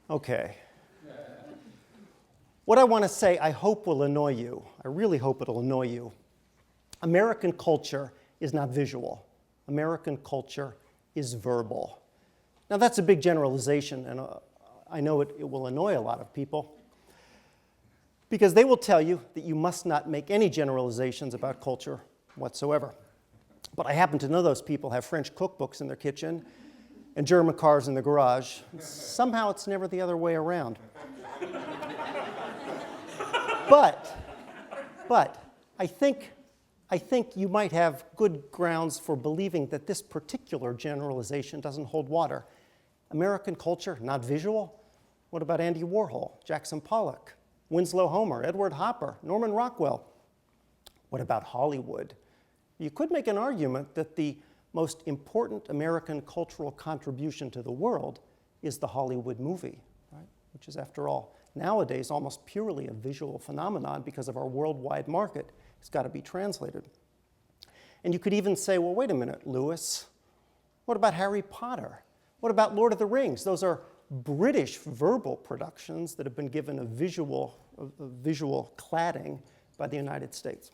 Okay. What I want to say, I hope will annoy you. I really hope it'll annoy you. American culture is not visual. American culture is verbal. Now that's a big generalization, and I know it will annoy a lot of people, because they will tell you that you must not make any generalizations about culture whatsoever. But I happen to know those people have French cookbooks in their kitchen and German cars in the garage. Somehow it's never the other way around. But I think you might have good grounds for believing that this particular generalization doesn't hold water. American culture, not visual? What about Andy Warhol, Jackson Pollock, Winslow Homer, Edward Hopper, Norman Rockwell? What about Hollywood? You could make an argument that the most important American cultural contribution to the world is the Hollywood movie, right? Which is, after all, nowadays almost purely a visual phenomenon because of our worldwide market. It's got to be translated. And you could even say, well, wait a minute, Lewis. What about Harry Potter? What about Lord of the Rings? Those are British verbal productions that have been given a visual cladding by the United States.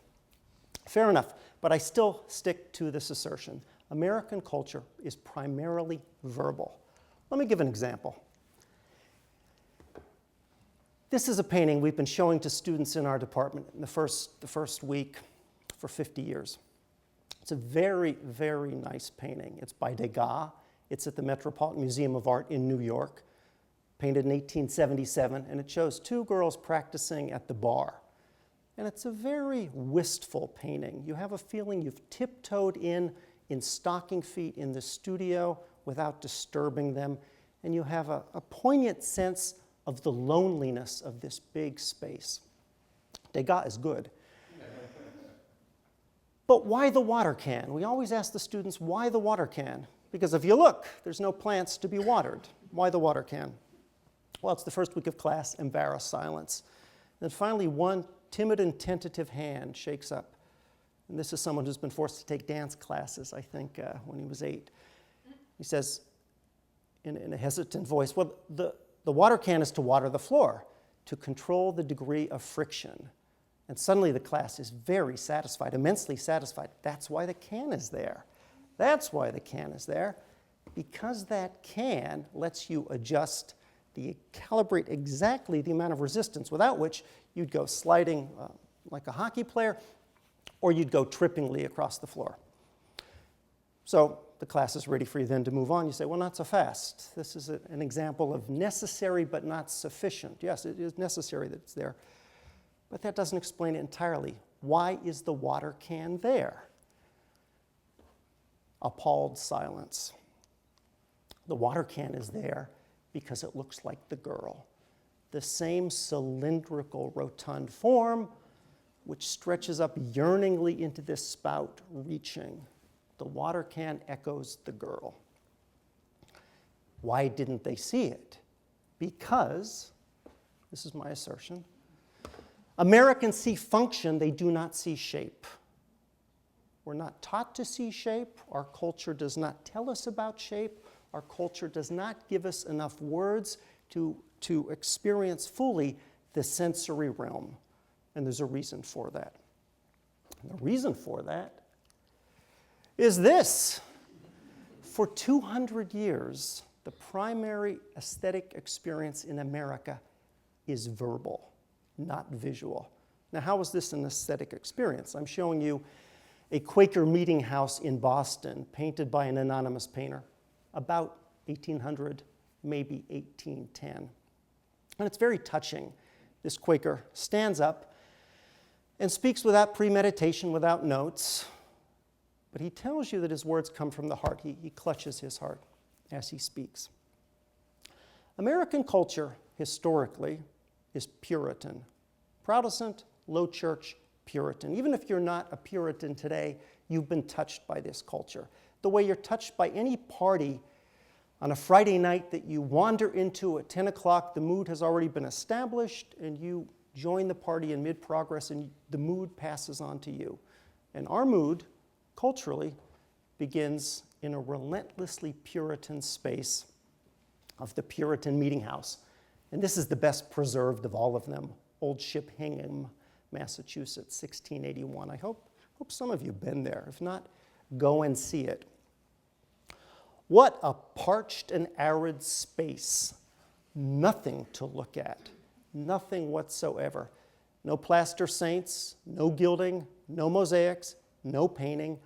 Fair enough, but I still stick to this assertion. American culture is primarily verbal. Let me give an example. This is a painting we've been showing to students in our department in the first week for 50 years. It's a very, very nice painting. It's by Degas. It's at the Metropolitan Museum of Art in New York, painted in 1877, and it shows two girls practicing at the bar. And it's a very wistful painting. You have a feeling you've tiptoed in stocking feet in the studio without disturbing them, and you have a poignant sense of the loneliness of this big space. Degas is good. But why the water can? We always ask the students, why the water can? Because if you look, there's no plants to be watered. Why the water can? Well, it's the first week of class, embarrassed silence. Then finally, one timid and tentative hand shakes up. And this is someone who's been forced to take dance classes, I think, when he was 8. He says, in a hesitant voice, well, the water can is to water the floor, to control the degree of friction. And suddenly the class is very satisfied, immensely satisfied. That's why the can is there. That's why the can is there, because that can lets you calibrate exactly the amount of resistance without which you'd go sliding like a hockey player, or you'd go trippingly across the floor. So the class is ready for you then to move on. You say, well, not so fast. This is an example of necessary but not sufficient. Yes, it is necessary that it's there, but that doesn't explain it entirely. Why is the water can there? Appalled silence. The water can is there because it looks like the girl. The same cylindrical, rotund form which stretches up yearningly into this spout, reaching. The water can echoes the girl. Why didn't they see it? Because, this is my assertion, Americans see function, they do not see shape. We're not taught to see shape. Our culture does not tell us about shape. Our culture does not give us enough words to experience fully the sensory realm. And there's a reason for that. And the reason for that is this. For 200 years, the primary aesthetic experience in America is verbal, not visual. Now, how is this an aesthetic experience? I'm showing you a Quaker meeting house in Boston, painted by an anonymous painter, about 1800, maybe 1810. And it's very touching. This Quaker stands up and speaks without premeditation, without notes, but he tells you that his words come from the heart. He clutches his heart as he speaks. American culture, historically, is Puritan. Protestant, low church, Puritan. Even if you're not a Puritan today, you've been touched by this culture. The way you're touched by any party on a Friday night that you wander into at 10 o'clock, the mood has already been established, and you join the party in mid-progress, and the mood passes on to you. And our mood, culturally, begins in a relentlessly Puritan space of the Puritan meeting house. And this is the best preserved of all of them, Old Ship Hingham, Massachusetts, 1681. I hope some of you have been there. If not, go and see it. What a parched and arid space. Nothing to look at, nothing whatsoever. No plaster saints, no gilding, no mosaics, no painting,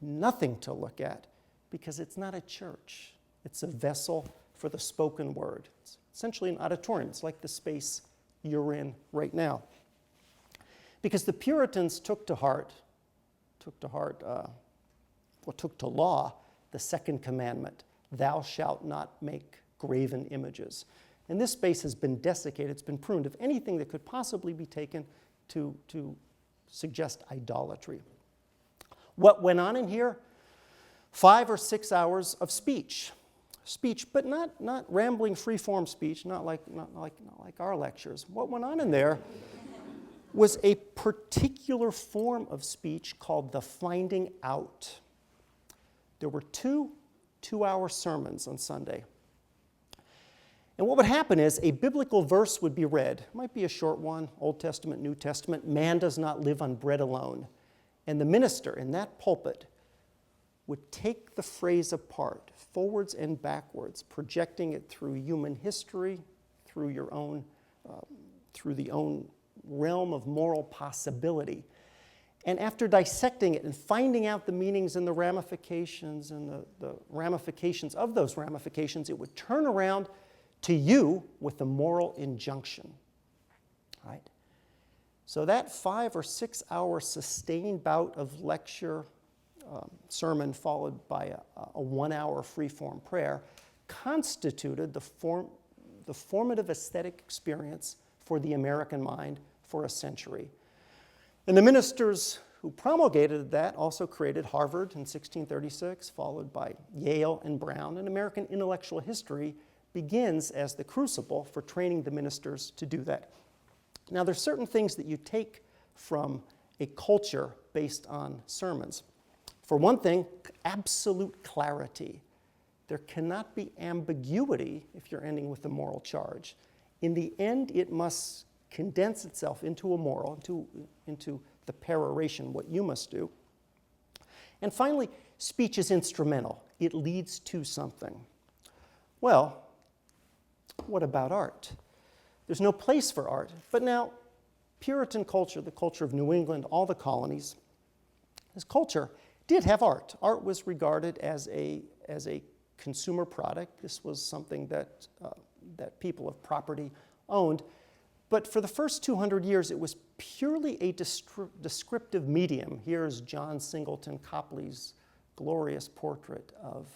nothing to look at, because it's not a church. It's a vessel for the spoken word. It's essentially an auditorium. It's like the space you're in right now. Because the Puritans took to law the second commandment, thou shalt not make graven images. And this space has been desiccated, it's been pruned of anything that could possibly be taken to suggest idolatry. What went on in here? 5 or 6 hours of speech, but not rambling free-form speech, not like our lectures. What went on in there was a particular form of speech called the finding out. There were two-hour sermons on Sunday. And what would happen is a biblical verse would be read. It might be a short one, Old Testament, New Testament. Man does not live on bread alone. And the minister in that pulpit would take the phrase apart, forwards and backwards, projecting it through human history, through the own realm of moral possibility. And after dissecting it and finding out the meanings and the ramifications and the ramifications of those ramifications, it would turn around to you with a moral injunction. Right? So that 5 or 6 hour sustained bout of lecture, sermon followed by a 1 hour free-form prayer constituted the formative aesthetic experience for the American mind for a century. And the ministers who promulgated that also created Harvard in 1636, followed by Yale and Brown, and American intellectual history begins as the crucible for training the ministers to do that. Now, there's certain things that you take from a culture based on sermons. For one thing, absolute clarity. There cannot be ambiguity if you're ending with a moral charge. In the end, it must condense itself into a moral, into the peroration, what you must do. And finally, speech is instrumental. It leads to something. Well, what about art? There's no place for art. But now, Puritan culture, the culture of New England, all the colonies, this culture did have art. Art was regarded as a consumer product. This was something that people of property owned. But for the first 200 years, it was purely a descriptive medium. Here's John Singleton Copley's glorious portrait of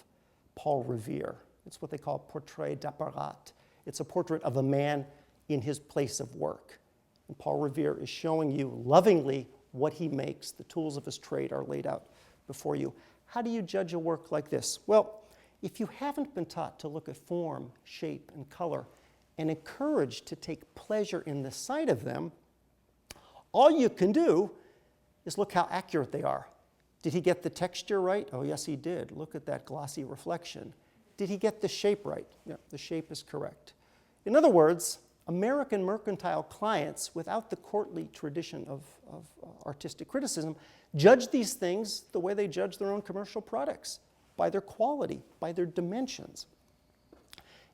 Paul Revere. It's what they call portrait d'apparat. It's a portrait of a man in his place of work. And Paul Revere is showing you lovingly what he makes. The tools of his trade are laid out before you. How do you judge a work like this? Well, if you haven't been taught to look at form, shape, and color, and encouraged to take pleasure in the sight of them, all you can do is look how accurate they are. Did he get the texture right? Oh, yes, he did. Look at that glossy reflection. Did he get the shape right? Yeah, the shape is correct. In other words, American mercantile clients, without the courtly tradition of artistic criticism, judge these things the way they judge their own commercial products, by their quality, by their dimensions.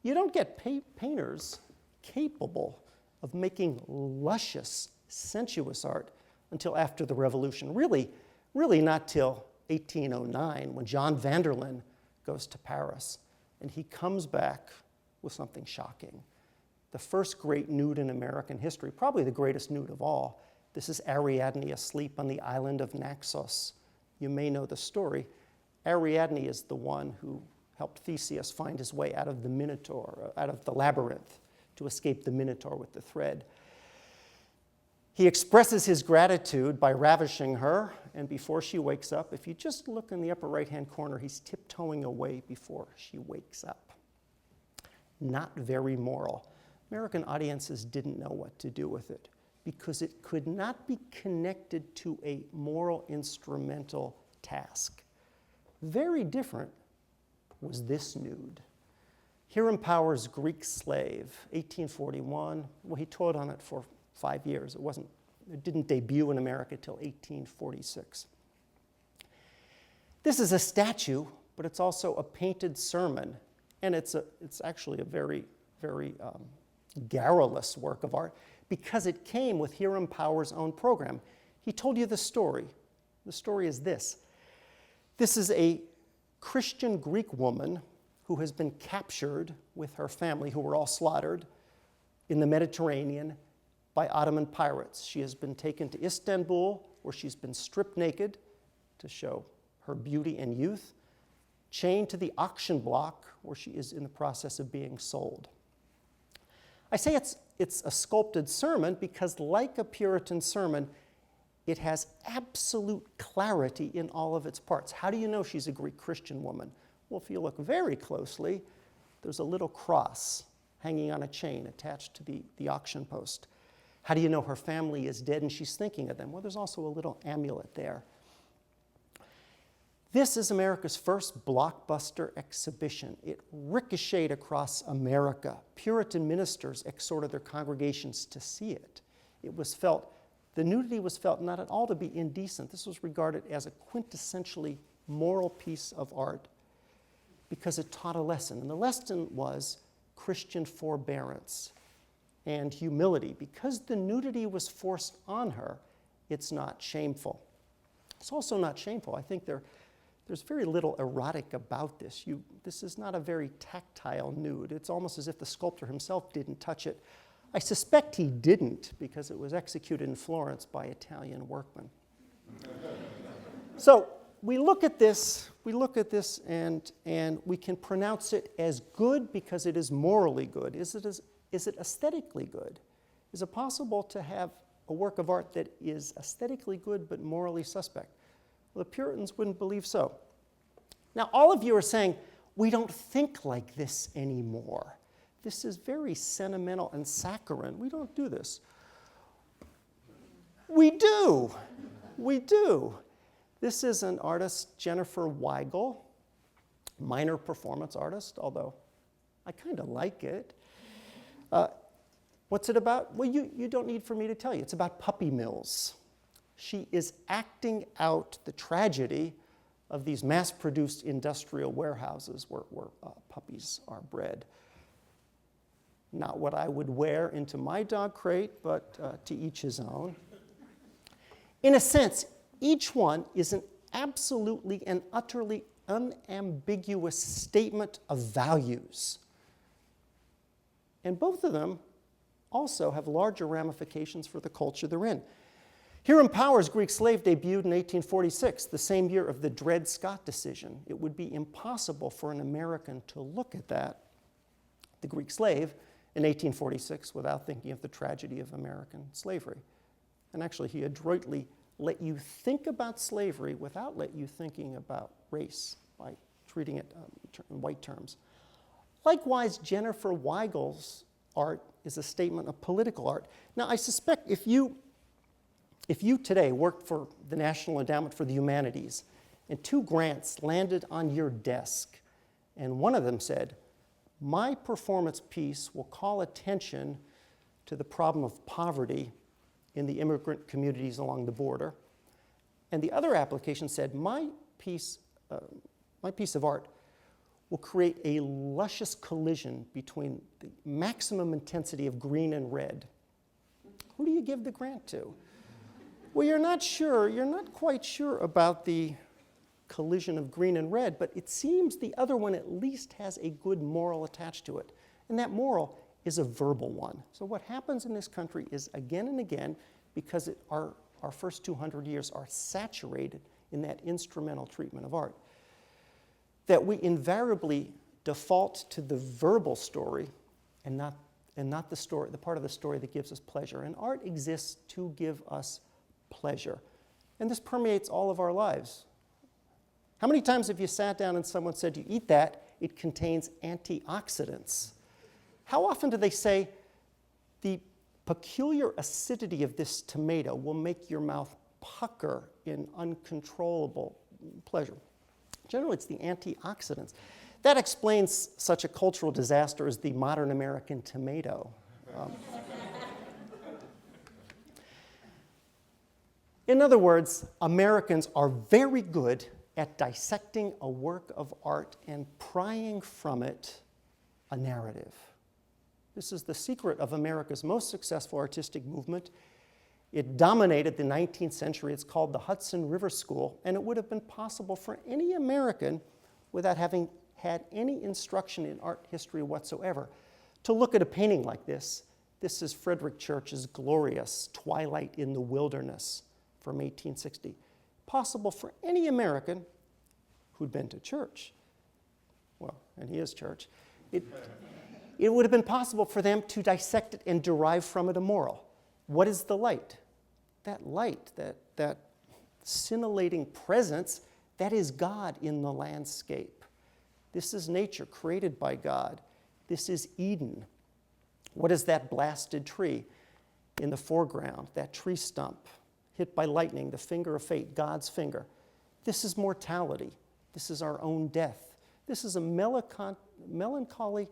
You don't get painters capable of making luscious, sensuous art until after the Revolution. Really not till 1809, when John Vanderlyn goes to Paris, and he comes back with something shocking. The first great nude in American history, probably the greatest nude of all. This is Ariadne asleep on the island of Naxos. You may know the story. Ariadne is the one who helped Theseus find his way out of the Minotaur, out of the labyrinth, to escape the Minotaur with the thread. He expresses his gratitude by ravishing her, and before she wakes up, if you just look in the upper right-hand corner, he's tiptoeing away before she wakes up. Not very moral. American audiences didn't know what to do with it because it could not be connected to a moral instrumental task. Very different was this nude. Hiram Powers' Greek Slave, 1841. Well, he taught on it for 5 years. It didn't debut in America till 1846. This is a statue, but it's also a painted sermon, and it's actually a very, very garrulous work of art because it came with Hiram Powers' own program. He told you the story. The story is this. This is a Christian Greek woman who has been captured with her family, who were all slaughtered in the Mediterranean by Ottoman pirates. She has been taken to Istanbul, where she's been stripped naked to show her beauty and youth, chained to the auction block, where she is in the process of being sold. I say it's a sculpted sermon because, like a Puritan sermon, it has absolute clarity in all of its parts. How do you know she's a Greek Christian woman? Well, if you look very closely, there's a little cross hanging on a chain attached to the auction post. How do you know her family is dead and she's thinking of them? Well, there's also a little amulet there. This is America's first blockbuster exhibition. It ricocheted across America. Puritan ministers exhorted their congregations to see it. The nudity was felt not at all to be indecent. This was regarded as a quintessentially moral piece of art because it taught a lesson. And the lesson was Christian forbearance and humility. Because the nudity was forced on her, it's not shameful. It's also not shameful. I think there's very little erotic about this. This is not a very tactile nude. It's almost as if the sculptor himself didn't touch it. I suspect he didn't because it was executed in Florence by Italian workmen. So we look at this and we can pronounce it as good because it is morally good. Is it aesthetically good? Is it possible to have a work of art that is aesthetically good but morally suspect? Well, the Puritans wouldn't believe so. Now, all of you are saying, we don't think like this anymore. This is very sentimental and saccharine. We don't do this. We do. We do. This is an artist, Jennifer Weigel, minor performance artist, although I kind of like it. What's it about? Well, you don't need for me to tell you. It's about puppy mills. She is acting out the tragedy of these mass-produced industrial warehouses where puppies are bred. Not what I would wear into my dog crate, but to each his own. In a sense, each one is an absolutely and utterly unambiguous statement of values. And both of them also have larger ramifications for the culture they're in. Hiram Powers' Greek Slave debuted in 1846, the same year of the Dred Scott decision. It would be impossible for an American to look at that, the Greek Slave, in 1846 without thinking of the tragedy of American slavery. And actually, he adroitly let you think about slavery without let you thinking about race by treating it in white terms. Likewise, Jennifer Weigel's art is a statement of political art. Now, I suspect if you today worked for the National Endowment for the Humanities and 2 grants landed on your desk, and one of them said, my performance piece will call attention to the problem of poverty in the immigrant communities along the border, and the other application said, my piece of art will create a luscious collision between the maximum intensity of green and red. Who do you give the grant to? Well, you're not quite sure about the collision of green and red, but it seems the other one at least has a good moral attached to it. And that moral is a verbal one. So what happens in this country is again and again, because our first 200 years are saturated in that instrumental treatment of art, that we invariably default to the verbal story and not the story, the part of the story that gives us pleasure. And art exists to give us pleasure. And this permeates all of our lives. How many times have you sat down and someone said, you eat that, it contains antioxidants? How often do they say, the peculiar acidity of this tomato will make your mouth pucker in uncontrollable pleasure? Generally, it's the antioxidants. That explains such a cultural disaster as the modern American tomato. In other words, Americans are very good at dissecting a work of art and prying from it a narrative. This is the secret of America's most successful artistic movement. It dominated the 19th century. It's called the Hudson River School, and it would have been possible for any American, without having had any instruction in art history whatsoever, to look at a painting like this. This is Frederick Church's glorious Twilight in the Wilderness from 1860. Possible for any American who'd been to church. Well, and he is church. It would have been possible for them to dissect it and derive from it a moral. What is the light? That light, that scintillating presence, that is God in the landscape. This is nature created by God. This is Eden. What is that blasted tree in the foreground, that tree stump hit by lightning, the finger of fate, God's finger? This is mortality. This is our own death. This is a melancholy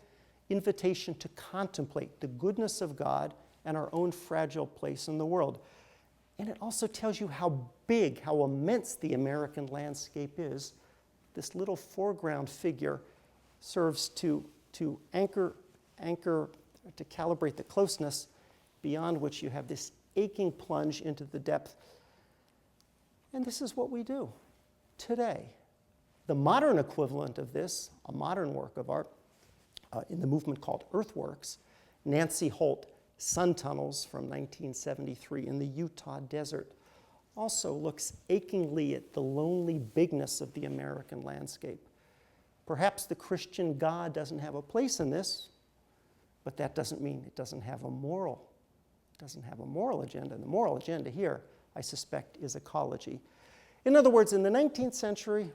invitation to contemplate the goodness of God and our own fragile place in the world. And it also tells you how big, how immense the American landscape is. This little foreground figure serves to anchor, to calibrate the closeness beyond which you have this aching plunge into the depth. And this is what we do today. The modern equivalent of this, a modern work of art, in the movement called Earthworks, Nancy Holt, Sun Tunnels from 1973 in the Utah desert, also looks achingly at the lonely bigness of the American landscape. Perhaps the Christian God doesn't have a place in this, but that doesn't mean it doesn't have a moral agenda. And the moral agenda here, I suspect, is ecology. In other words, in the 19th century,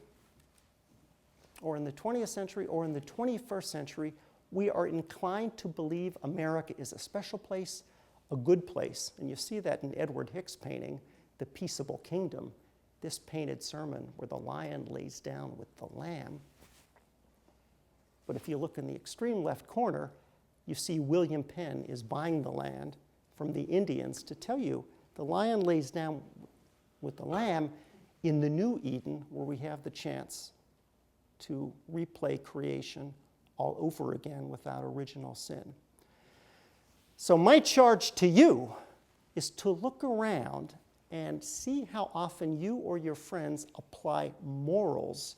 or in the 20th century, or in the 21st century, we are inclined to believe America is a special place, a good place. And you see that in Edward Hicks' painting, The Peaceable Kingdom, this painted sermon where the lion lays down with the lamb. But if you look in the extreme left corner, you see William Penn is buying the land from the Indians to tell you the lion lays down with the lamb in the new Eden, where we have the chance to replay creation all over again without original sin. So my charge to you is to look around and see how often you or your friends apply morals,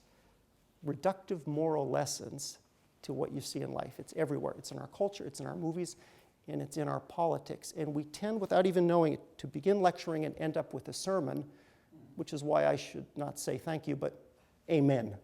reductive moral lessons, to what you see in life. It's everywhere. It's in our culture, it's in our movies, and it's in our politics. And we tend, without even knowing it, to begin lecturing and end up with a sermon, which is why I should not say thank you, but amen.